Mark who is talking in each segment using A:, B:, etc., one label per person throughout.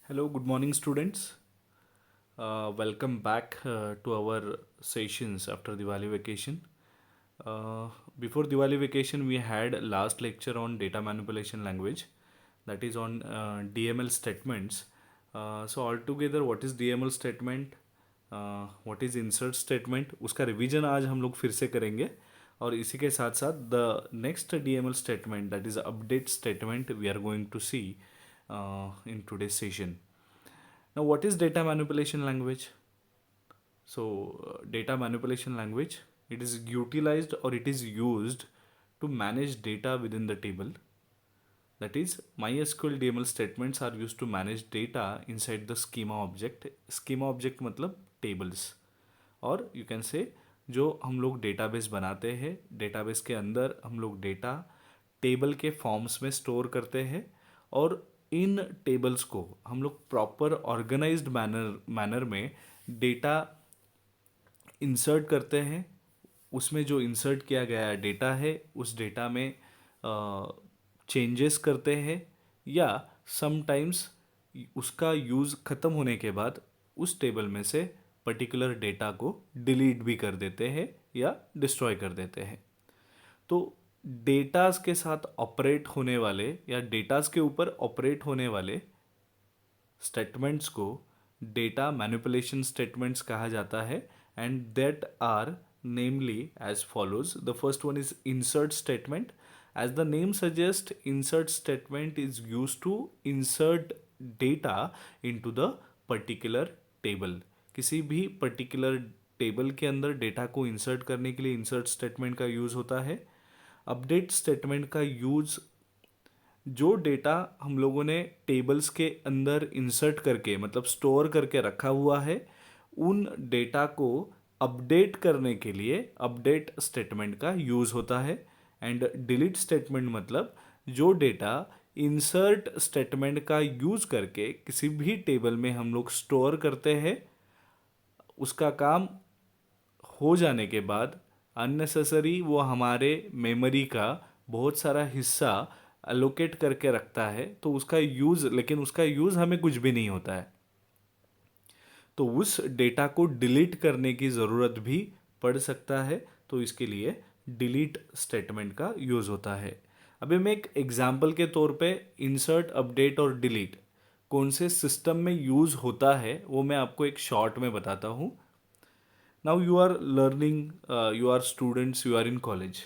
A: Hello, good morning, students. Welcome back to our sessions after Diwali vacation. Uh, Before Diwali vacation, we had last lecture on data manipulation language, that is on DML statements. So altogether, what is DML statement? What is insert statement? उसका revision आज हम लोग फिर से करेंगे और इसी के साथ साथ the next DML statement, that is update statement, we are going to see in today's session. Now, what is data manipulation language? So, data manipulation language, it is utilized or it is used to manage data within the table. That is, MySQL DML statements are used to manage data inside the schema object. Schema object मतलब tables. और you can say जो हम लोग database बनाते हैं, database के अंदर हम लोग डेटा टेबल के फॉर्म्स में स्टोर करते हैं और इन टेबल्स को हम लोग प्रॉपर ऑर्गेनाइज्ड मैनर में डेटा इंसर्ट करते हैं। उसमें जो इंसर्ट किया गया डेटा है उस डेटा में चेंजेस करते हैं या समटाइम्स उसका यूज़ ख़त्म होने के बाद उस टेबल में से पर्टिकुलर डेटा को डिलीट भी कर देते हैं या डिस्ट्रॉय कर देते हैं। तो डेटास के साथ ऑपरेट होने वाले या डेटास के ऊपर ऑपरेट होने वाले स्टेटमेंट्स को डेटा मैनिपुलेशन स्टेटमेंट्स कहा जाता है and that are namely as follows. The first one is insert statement. As the name suggest, insert statement is use to insert data into the particular table. किसी भी particular table के अंदर data को insert करने के लिए insert statement का use होता है। अपडेट स्टेटमेंट का यूज़ जो डेटा हम लोगों ने टेबल्स के अंदर इंसर्ट करके मतलब स्टोर करके रखा हुआ है उन डेटा को अपडेट करने के लिए अपडेट स्टेटमेंट का यूज़ होता है। एंड डिलीट स्टेटमेंट मतलब जो डेटा इंसर्ट स्टेटमेंट का यूज़ करके किसी भी टेबल में हम लोग स्टोर करते हैं, उसका काम हो जाने के बाद अननेसेसरी वो हमारे मेमोरी का बहुत सारा हिस्सा अलोकेट करके रखता है, तो उसका यूज़, लेकिन उसका यूज़ हमें कुछ भी नहीं होता है, तो उस डेटा को डिलीट करने की ज़रूरत भी पड़ सकता है। तो इसके लिए डिलीट स्टेटमेंट का यूज़ होता है। अभी मैं एक एग्जाम्पल के तौर पे इंसर्ट, अपडेट और डिलीट कौन से सिस्टम में यूज़ होता है वो मैं आपको एक शॉर्ट में बताता हूँ। Now you are learning, you are students, you are in college.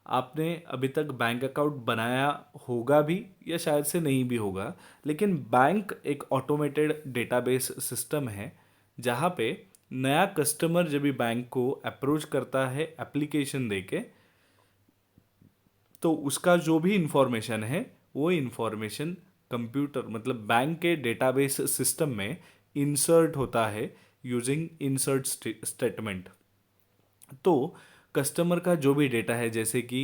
A: आपने अभी तक बैंक अकाउंट बनाया होगा भी या शायद से नहीं भी होगा, लेकिन बैंक एक ऑटोमेटेड डेटाबेस सिस्टम है जहाँ पे नया कस्टमर जब भी बैंक को अप्रोच करता है एप्लीकेशन देके, तो उसका जो भी इंफॉर्मेशन है वो इंफॉर्मेशन कंप्यूटर मतलब बैंक के डेटाबेस सिस्टम में इंसर्ट होता है यूजिंग इंसर्ट स्टेटमेंट। तो कस्टमर का जो भी डेटा है, जैसे कि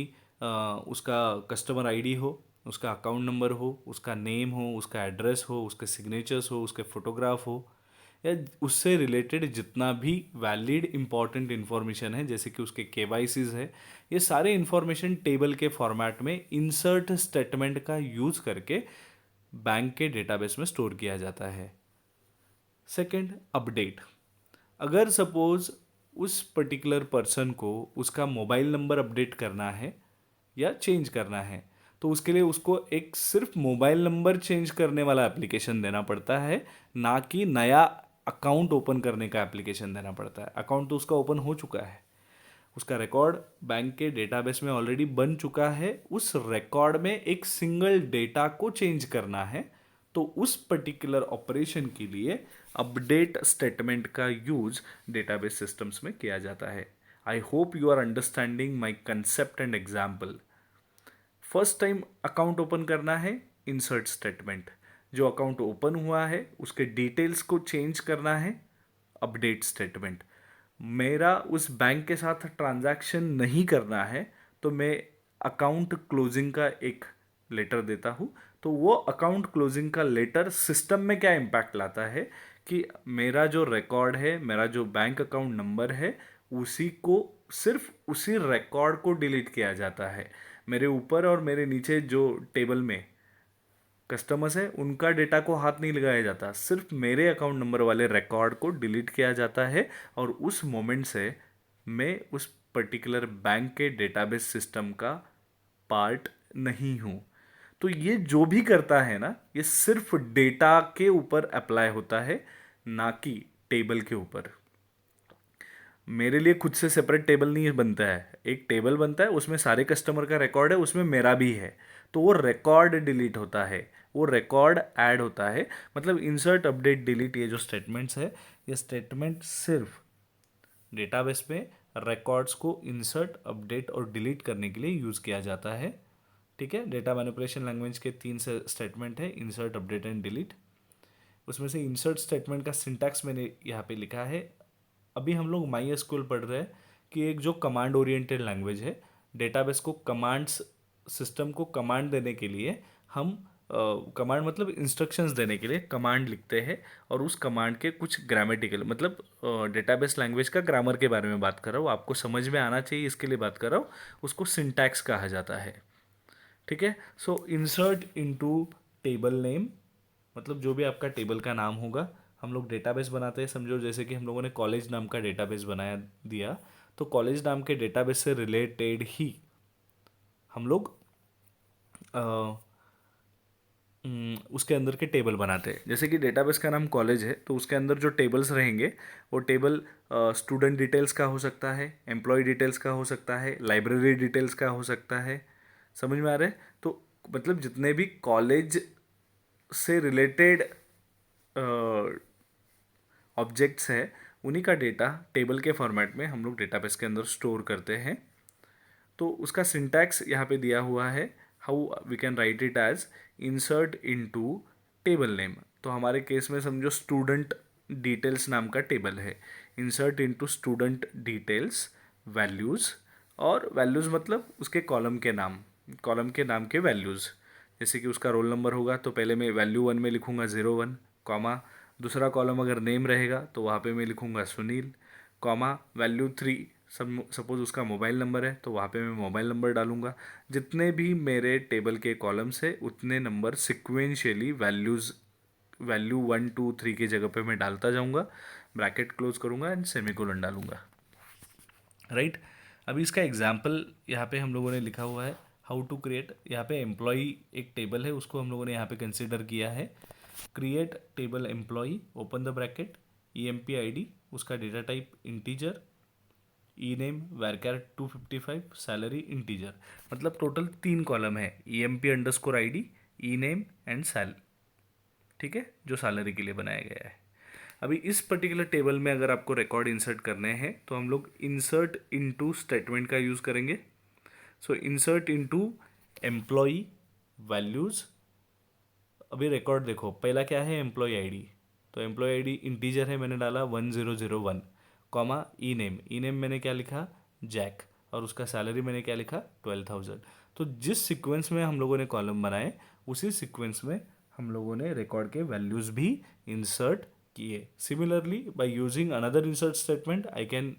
A: उसका कस्टमर आईडी हो, उसका अकाउंट नंबर हो, उसका नेम हो, उसका एड्रेस हो, उसके सिग्नेचर्स हो, उसके फोटोग्राफ हो, या उससे रिलेटेड जितना भी वैलिड इंपॉर्टेंट इन्फॉर्मेशन है जैसे कि उसके केवाईसीज है, ये सारे इन्फॉर्मेशन टेबल के फॉर्मेट में इंसर्ट स्टेटमेंट का यूज़ करके बैंक के डेटाबेस में स्टोर किया जाता है। Second, update. अगर सपोज उस पर्टिकुलर पर्सन को उसका मोबाइल नंबर अपडेट करना है या चेंज करना है, तो उसके लिए उसको एक सिर्फ मोबाइल नंबर चेंज करने वाला एप्लीकेशन देना पड़ता है, ना कि नया अकाउंट ओपन करने का एप्लीकेशन देना पड़ता है। अकाउंट तो उसका ओपन हो चुका है, उसका रिकॉर्ड बैंक के डेटाबेस में ऑलरेडी बन चुका है, उस रिकॉर्ड में एक सिंगल डेटा को चेंज करना है, तो उस पर्टिकुलर ऑपरेशन के लिए अपडेट स्टेटमेंट का यूज डेटाबेस सिस्टम्स में किया जाता है। I hope you are understanding my concept and example. First time account open करना है, इंसर्ट स्टेटमेंट। जो अकाउंट ओपन हुआ है उसके डिटेल्स को चेंज करना है, अपडेट स्टेटमेंट। मेरा उस बैंक के साथ ट्रांजैक्शन नहीं करना है तो मैं अकाउंट क्लोजिंग का एक लेटर देता हूँ। तो वो अकाउंट क्लोजिंग का लेटर सिस्टम में क्या इम्पैक्ट लाता है कि मेरा जो रिकॉर्ड है, मेरा जो बैंक अकाउंट नंबर है, उसी को सिर्फ उसी रिकॉर्ड को डिलीट किया जाता है। मेरे ऊपर और मेरे नीचे जो टेबल में कस्टमर्स है उनका डेटा को हाथ नहीं लगाया जाता, सिर्फ मेरे अकाउंट नंबर वाले रिकॉर्ड को डिलीट किया जाता है और उस मोमेंट से मैं उस पर्टिकुलर बैंक के डेटाबेस सिस्टम का पार्ट नहीं हूँ। तो ये जो भी करता है ना, ये सिर्फ डेटा के ऊपर अप्लाई होता है, ना कि टेबल के ऊपर। मेरे लिए खुद से सेपरेट टेबल नहीं बनता है, एक टेबल बनता है उसमें सारे कस्टमर का रिकॉर्ड है, उसमें मेरा भी है। तो वो रिकॉर्ड डिलीट होता है, वो रिकॉर्ड ऐड होता है। मतलब इंसर्ट अपडेट डिलीट ये जो स्टेटमेंट्स है, ये स्टेटमेंट सिर्फ डेटाबेस में रिकॉर्ड्स को इंसर्ट अपडेट और डिलीट करने के लिए यूज़ किया जाता है। ठीक है, डेटा मैनिपुलेशन लैंग्वेज के 3 से स्टेटमेंट है, इंसर्ट अपडेट एंड डिलीट। उसमें से इंसर्ट स्टेटमेंट का सिंटैक्स मैंने यहाँ पे लिखा है। अभी हम लोग माई एसक्यूएल पढ़ रहे हैं कि एक जो कमांड ओरिएंटेड लैंग्वेज है, डेटाबेस को कमांड्स, सिस्टम को कमांड देने के लिए हम कमांड मतलब इंस्ट्रक्शंस देने के लिए कमांड लिखते हैं, और उस कमांड के कुछ ग्रामेटिकल मतलब डेटाबेस लैंग्वेज का ग्रामर के बारे में बात कर रहा हूँ, आपको समझ में आना चाहिए इसके लिए बात कर रहा हूँ, उसको सिंटैक्स कहा जाता है। ठीक है, सो इंसर्ट इनटू टेबल नेम, मतलब जो भी आपका टेबल का नाम होगा। हम लोग डेटाबेस बनाते हैं, समझो जैसे कि हम लोगों ने कॉलेज नाम का डेटाबेस बनाया दिया, तो कॉलेज नाम के डेटाबेस से रिलेटेड ही हम लोग उसके अंदर के टेबल बनाते हैं। जैसे कि डेटाबेस का नाम कॉलेज है, तो उसके अंदर जो टेबल्स रहेंगे वो टेबल स्टूडेंट डिटेल्स का हो सकता है, एम्प्लॉय डिटेल्स का हो सकता है, लाइब्रेरी डिटेल्स का हो सकता है। समझ में आ रहा है? तो मतलब जितने भी कॉलेज से रिलेटेड ऑब्जेक्ट्स है, उन्हीं का डेटा टेबल के फॉर्मेट में हम लोग डेटाबेस के अंदर स्टोर करते हैं। तो उसका सिंटैक्स यहाँ पे दिया हुआ है, how we can write it as insert into table name. तो हमारे केस में समझो स्टूडेंट डिटेल्स नाम का टेबल है, insert into student details values, और वैल्यूज़ मतलब उसके कॉलम के नाम, कॉलम के नाम के वैल्यूज़। जैसे कि उसका रोल नंबर होगा तो पहले मैं वैल्यू 1 में लिखूंगा 01, कॉमा दूसरा कॉलम अगर नेम रहेगा तो वहाँ पे मैं लिखूंगा सुनील, कॉमा वैल्यू 3 सपोज उसका मोबाइल नंबर है तो वहाँ पे मैं मोबाइल नंबर डालूंगा। जितने भी मेरे टेबल के कॉलम्स है उतने नंबर सिक्वेंशियली वैल्यूज़, वैल्यू 1 2 3 की जगह पे मैं डालता जाऊंगा, ब्रैकेट क्लोज करूंगा एंड सेमीकोलन डालूंगा। राइट, अभी इसका एग्जाम्पल यहाँ पे हम लोगों ने लिखा हुआ है, हाउ टू क्रिएट। यहाँ पे एम्प्लॉय एक टेबल है, उसको हम लोगों ने यहाँ पे कंसिडर किया है। Create table employ, open the bracket, E M P I D, उसका data type integer, E name varchar 255, salary integer. मतलब टोटल 3 कॉलम है, E M P underscore I D, E name and sal. ठीक है, जो salary के लिए बनाया गया है। अभी इस पर्टिकुलर टेबल में अगर आपको रिकॉर्ड इंसर्ट करने हैं तो हम लोग इंसर्ट इनटू स्टेटमेंट का यूज़ करेंगे। सो इंसर्ट इनटू एम्प्लॉय वैल्यूज़। अभी रिकॉर्ड देखो, पहला क्या है, एम्प्लॉय आईडी, तो एम्प्लॉय आईडी इंटीजर है, मैंने डाला 1001, कॉमा ई नेम, ई नेम मैंने क्या लिखा, जैक, और उसका सैलरी मैंने क्या लिखा, 12,000। तो जिस सीक्वेंस में हम लोगों ने कॉलम बनाए उसी सीक्वेंस में हम लोगों ने रिकॉर्ड के वैल्यूज़ भी इंसर्ट किए। Similarly by using another insert statement I can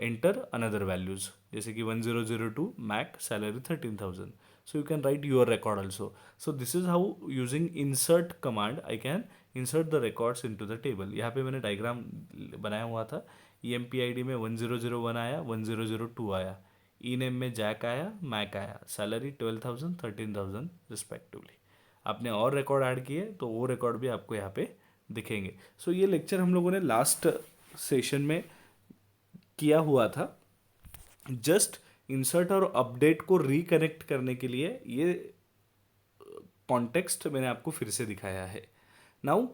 A: enter another values, जैसे कि 1002 Mac salary 13,000, so you can write your record also. So this is how using insert command I can insert the records into the table. यहाँ पे मैंने diagram बनाया हुआ था, E M P I D में 1001 आया, 1002 आया, ई नेम में जैक आया, मैक आया, सैलरी 12,000 13,000 रिस्पेक्टिवली। आपने और रिकॉर्ड ऐड किए तो वो रिकॉर्ड भी आपको यहाँ पे दिखेंगे। सो ये लेक्चर हम लोगों ने लास्ट सेशन में किया हुआ था, जस्ट इंसर्ट और अपडेट को रिकनेक्ट करने के लिए ये कॉन्टेक्स्ट मैंने आपको फिर से दिखाया है। Now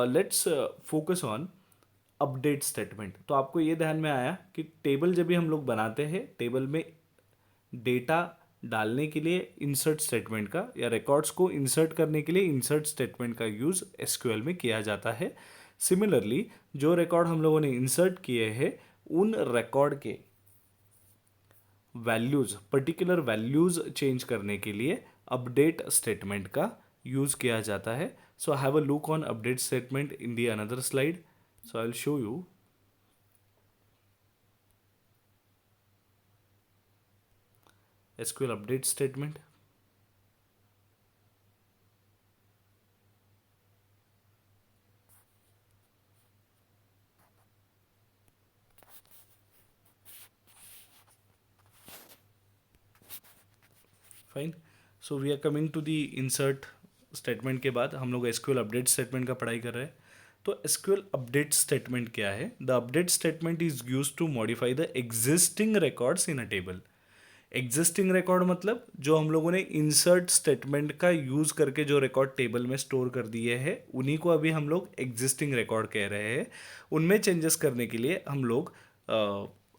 A: let's focus on update statement. तो आपको ये ध्यान में आया कि टेबल जब भी हम लोग बनाते हैं, टेबल में डेटा डालने के लिए इंसर्ट स्टेटमेंट का, या रिकॉर्ड्स को इंसर्ट करने के लिए इंसर्ट स्टेटमेंट का यूज़ एसक्यूएल में किया जाता है। सिमिलरली जो रिकॉर्ड हम लोगों ने इंसर्ट किए हैं उन रिकॉर्ड के वैल्यूज़, पर्टिकुलर वैल्यूज़ चेंज करने के लिए अपडेट स्टेटमेंट का यूज़ किया जाता है। So I have a look on update statement in the another slide, so I will show you. SQL update statement, fine. So we are coming to the insert statement के बाद हम लोग SQL update statement का पढ़ाई कर रहे हैं. तो एसक्यूएल अपडेट स्टेटमेंट क्या है? The update statement is use to modify the existing records in a table. Existing record मतलब जो हम लोगों ने इंसर्ट स्टेटमेंट का यूज करके जो रिकॉर्ड टेबल में स्टोर कर दिए हैं उन्हीं को अभी हम लोग एग्जिस्टिंग रिकॉर्ड कह रहे हैं. उनमें चेंजेस करने के लिए हम लोग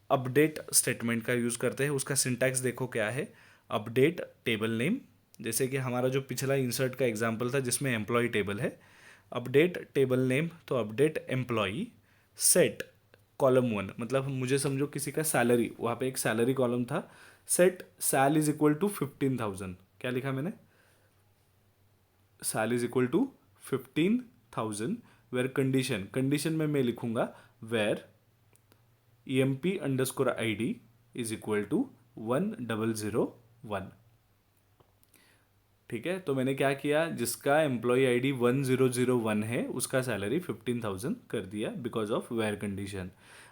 A: अपडेट स्टेटमेंट का यूज करते हैं. उसका सिंटैक्स देखो क्या है. अपडेट टेबल नेम, जैसे कि हमारा जो पिछला इंसर्ट का एग्जांपल था जिसमें एम्प्लॉय टेबल है. अपडेट टेबल नेम तो update employ. Set column one मतलब मुझे समझो किसी का सैलरी, वहाँ पे एक सैलरी कॉलम था. Set sal is equal to 15,000. क्या लिखा मैंने? Sal is equal to 15,000. Where condition, condition में मैं लिखूंगा where EMP underscore ID is equal to 1001. ठीक है, तो मैंने क्या किया, जिसका एम्प्लॉय ID 1001 है उसका सैलरी 15,000 कर दिया बिकॉज ऑफ वेयर कंडीशन.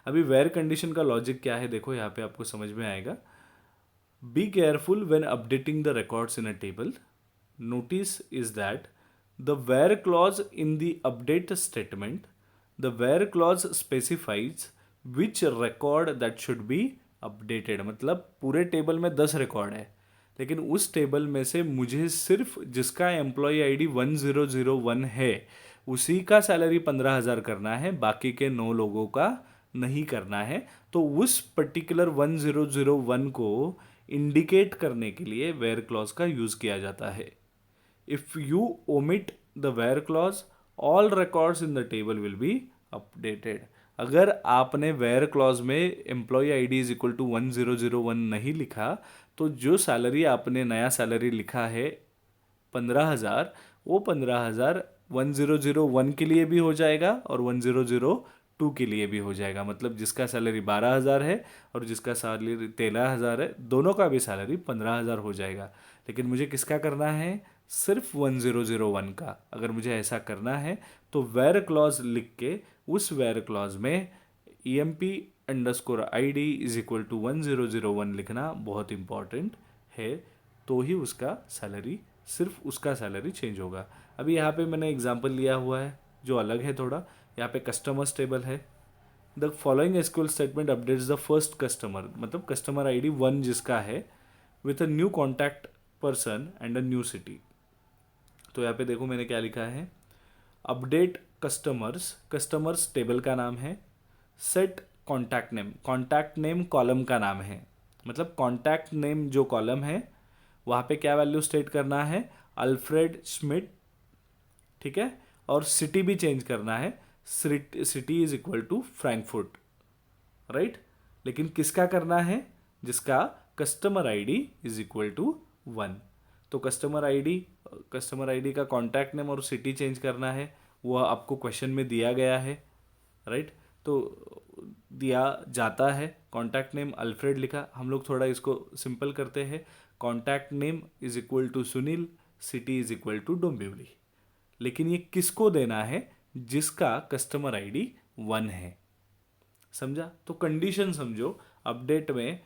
A: अभी वेयर कंडीशन का लॉजिक क्या है देखो, यहाँ पे आपको समझ में आएगा. Be careful when updating the records in a table. Notice is that the where clause in the update statement, the where clause specifies which record that should be updated. मतलब पूरे टेबल में 10 रिकॉर्ड है, लेकिन उस table में से मुझे सिर्फ जिसका एम्प्लॉय ID 1001 है उसी का सैलरी 15,000 करना है, बाकी के 9 लोगों का नहीं करना है. तो उस पर्टिकुलर 1001 को इंडिकेट करने के लिए वेयर क्लॉज का यूज किया जाता है. If you omit the where clause all records in the table will be updated. अगर आपने वेयर क्लॉज में employ ID is equal to 1001 नहीं लिखा तो जो सैलरी आपने नया सैलरी लिखा है 15,000, वो 15,000 1001 के लिए भी हो जाएगा और 1002 के लिए भी हो जाएगा. मतलब जिसका सैलरी 12,000 है और जिसका सैलरी 13,000 है, दोनों का भी सैलरी 15,000 हो जाएगा. लेकिन मुझे किसका करना है? सिर्फ 1001 का. अगर मुझे ऐसा करना है तो वेयर क्लॉज लिख के उस वेयर क्लॉज में EMP underscore ID is equal to 1001 लिखना बहुत इंपॉर्टेंट है. तो ही उसका सैलरी, सिर्फ उसका सैलरी चेंज होगा. अभी यहाँ पे मैंने एग्जांपल लिया हुआ है जो अलग है थोड़ा. यहाँ पे कस्टमर्स टेबल है. The following SQL statement updates the first customer, मतलब कस्टमर ID 1 जिसका है, with a new contact person and a new city. तो यहाँ पे देखो मैंने क्या लिखा है. अपडेट कस्टमर्स, कस्टमर्स टेबल का नाम है. Set contact name, contact name column का नाम है. मतलब कॉन्टैक्ट नेम जो कॉलम है वहाँ पे क्या वैल्यू स्टेट करना है? Alfred Schmidt. ठीक है, और सिटी भी चेंज करना है. City is equal to Frankfurt, right. लेकिन किसका करना है? जिसका customer ID is equal to 1. तो कस्टमर ID का कॉन्टैक्ट नेम और सिटी चेंज करना है, वो आपको क्वेश्चन में दिया गया है, राइट. तो दिया जाता है. कॉन्टैक्ट नेम अल्फ्रेड लिखा, हम लोग थोड़ा इसको सिंपल करते हैं. Contact name is equal to Sunil, city is equal to Dombivli. लेकिन ये किसको देना है? जिसका कस्टमर ID 1 है. समझा? तो कंडीशन समझो. अपडेट में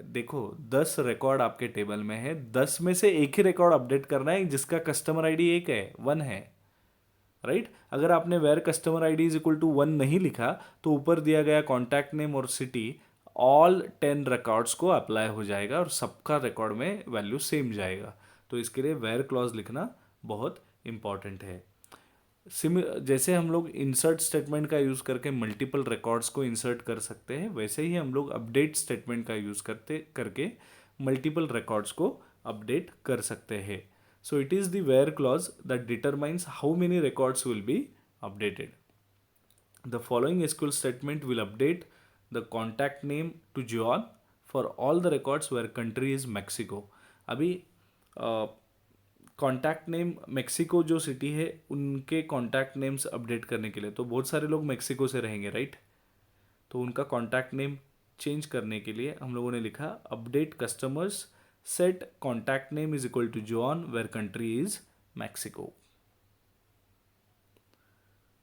A: देखो 10 रिकॉर्ड आपके टेबल में है, 10 में से एक ही रिकॉर्ड अपडेट करना है जिसका कस्टमर ID 1 है, 1 है, राइट. अगर आपने where customer ID is equal to 1 नहीं लिखा तो ऊपर दिया गया कॉन्टैक्ट नेम और सिटी ऑल 10 रिकॉर्ड्स को अप्लाई हो जाएगा और सबका रिकॉर्ड में वैल्यू सेम जाएगा. तो इसके लिए वेयर क्लॉज लिखना बहुत इंपॉर्टेंट है. जैसे हम लोग इंसर्ट स्टेटमेंट का यूज़ करके मल्टीपल रिकॉर्ड्स को इंसर्ट कर सकते हैं, वैसे ही हम लोग अपडेट स्टेटमेंट का यूज़ करके मल्टीपल रिकॉर्ड्स को अपडेट कर सकते हैं. So it is the where clause that determines how many records will be updated. The following SQL statement will update the contact name to John for all the records where country is Mexico. अभी contact name Mexico जो city है उनके contact names update करने के लिए, तो बहुत सारे लोग मेक्सिको से रहेंगे, राइट. तो उनका कॉन्टैक्ट नेम चेंज करने के लिए हम लोगों ने लिखा update customers set contact name is equal to John where country is Mexico.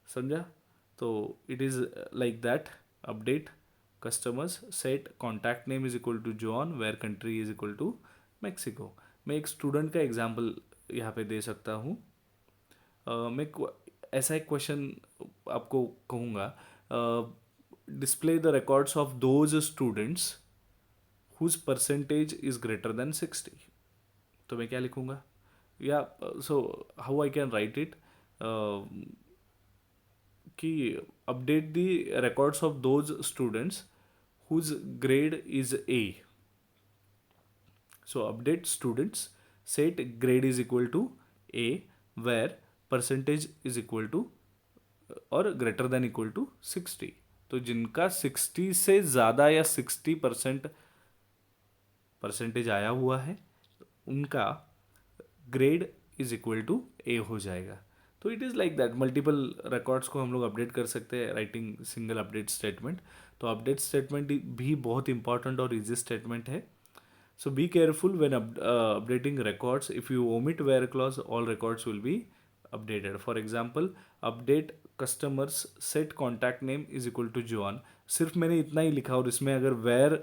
A: समझा? तो it is like that. Update customers set contact name is equal to John where country is equal to Mexico. मैं एक student का example यहाँ पे दे सकता हूँ। ऐसा एक क्वेश्चन आपको कहूँगा, display the records of those students whose percentage is greater than 60। तो मैं क्या लिखूँगा, या so how I can write it, कि update the records of those students whose grade is A. So update students, set grade is equal to A, where percentage is equal to और greater than equal to 60। तो जिनका 60 से ज़्यादा या 60% percentage आया हुआ है उनका ग्रेड इज इक्वल टू ए हो जाएगा। तो it is like that, multiple records को हम लोग अपडेट कर सकते हैं राइटिंग सिंगल अपडेट स्टेटमेंट। तो अपडेट स्टेटमेंट भी बहुत इंपॉर्टेंट और इजी स्टेटमेंट है। So be careful when updating records. If you omit where clause, all records will be updated. For example, update customers set contact name is equal to John. सिर्फ मैंने इतना ही लिखा और इसमें अगर where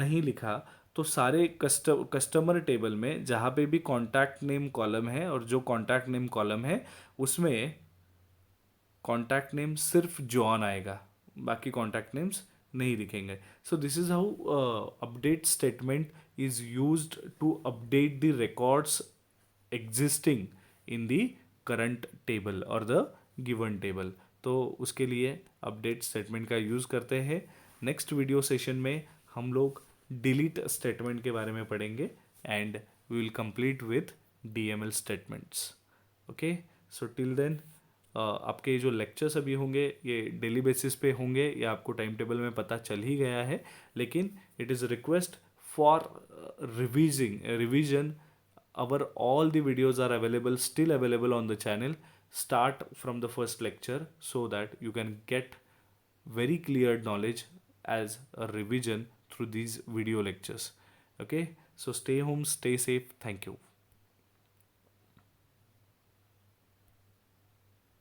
A: नहीं लिखा तो सारे कस्टमर टेबल में जहाँ पे भी कॉन्टैक्ट नेम कॉलम है और जो कॉन्टैक्ट नेम कॉलम है उसमें कॉन्टैक्ट नेम सिर्फ जॉन आएगा, बाकी कॉन्टैक्ट नेम्स नहीं दिखेंगे। So this is how update statement is used to update the records existing in the current table और द गिवन टेबल। तो उसके लिए अपडेट स्टेटमेंट का यूज़ करते हैं। नेक्स्ट वीडियो सेशन में हम लोग डिलीट स्टेटमेंट के बारे में पढ़ेंगे and we will complete with DML statements. Okay, so till then आपके जो लेक्चर्स अभी होंगे ये डेली बेसिस पे होंगे, या आपको टाइम टेबल में पता चल ही गया है, लेकिन it is request for revision. our all the videos are available, still available on the channel. Start from the first lecture so that you can get very clear knowledge as a revision through these video lectures. Okay, so stay home, stay safe. Thank you.